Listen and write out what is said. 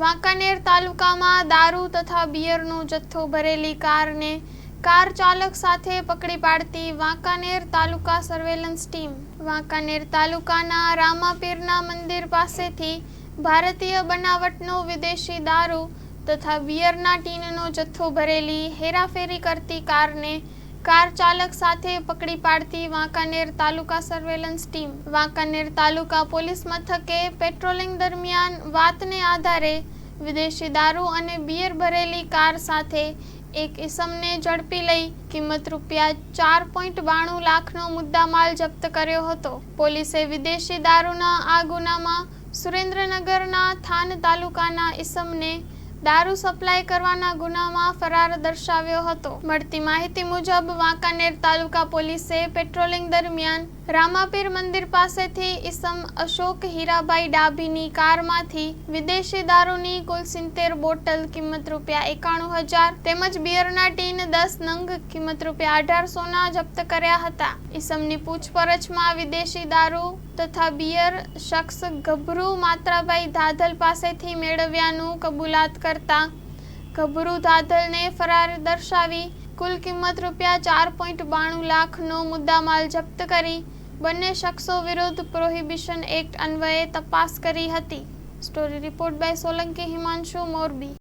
વાંકાનેર તાલુકામાં દારૂ તથા બિયરનો જથ્થો ભરેલી કારને કાર ચાલક સાથે પકડી પાડતી વાંકાનેર તાલુકા સર્વેલન્સ ટીમ। વાંકાનેર તાલુકાના રામાપીરના મંદિર પાસેથી ભારતીય બનાવટનો વિદેશી દારૂ તથા બિયરના ટીનનો જથ્થો ભરેલી હેરાફેરી કરતી કારને કાર ચાલક સાથે પકડી પાડતી વાંકાનેર તાલુકા સર્વેલન્સ ટીમ। વાંકાનેર તાલુકા પોલીસ મથકે પેટ્રોલિંગ દરમિયાન વાતને આધારે વિદેશી દારૂ અને બિયર ભરેલી કાર સાથે એક ઇસમને ઝડપી લઈ કિંમત રૂપિયા 4.92 લાખનો મુદ્દામાલ જપ્ત કર્યો હતો। પોલીસે વિદેશી દારૂના આ ગુનામાં સુરેન્દ્રનગરના થાન તાલુકાના ઇસમને દારૂ સપ્લાય કરવાના ગુનામાં ફરાર દર્શાવ્યો હતો। મળતી માહિતી મુજબ વાંકાનેર તાલુકા પોલીસે પેટ્રોલિંગ દરમિયાન રામાપીર મંદિર પાસેથી ઇસમ અશોક હીરાભાઈ ડાભીની કારમાંથી વિદેશી દારૂની કુલ 70 બોટલ કિંમત રૂપિયા 91,000 તેમજ બિયરના ટીન 10 નંગ કિંમત રૂપિયા 1800ના જપ્ત કર્યા હતા। ઇસમની પૂછપરછમાં વિદેશી દારૂ તથા બિયર શખ્સ ગભરુ માત્રાભાઈ ધાધલ પાસેથી મેળવ્યાનું કબૂલાત કરતા ગભરુ ધાધલને ફરાર દર્શાવી કુલ કિંમત રૂપિયા 4.92 લાખનો મુદ્દામાલ જપ્ત કરી બંને શખ્સો વિરુદ્ધ પ્રોહિબિશન એક્ટ અન્વયે તપાસ કરી હતી। Story report by Solanki Himanshu, Morbi.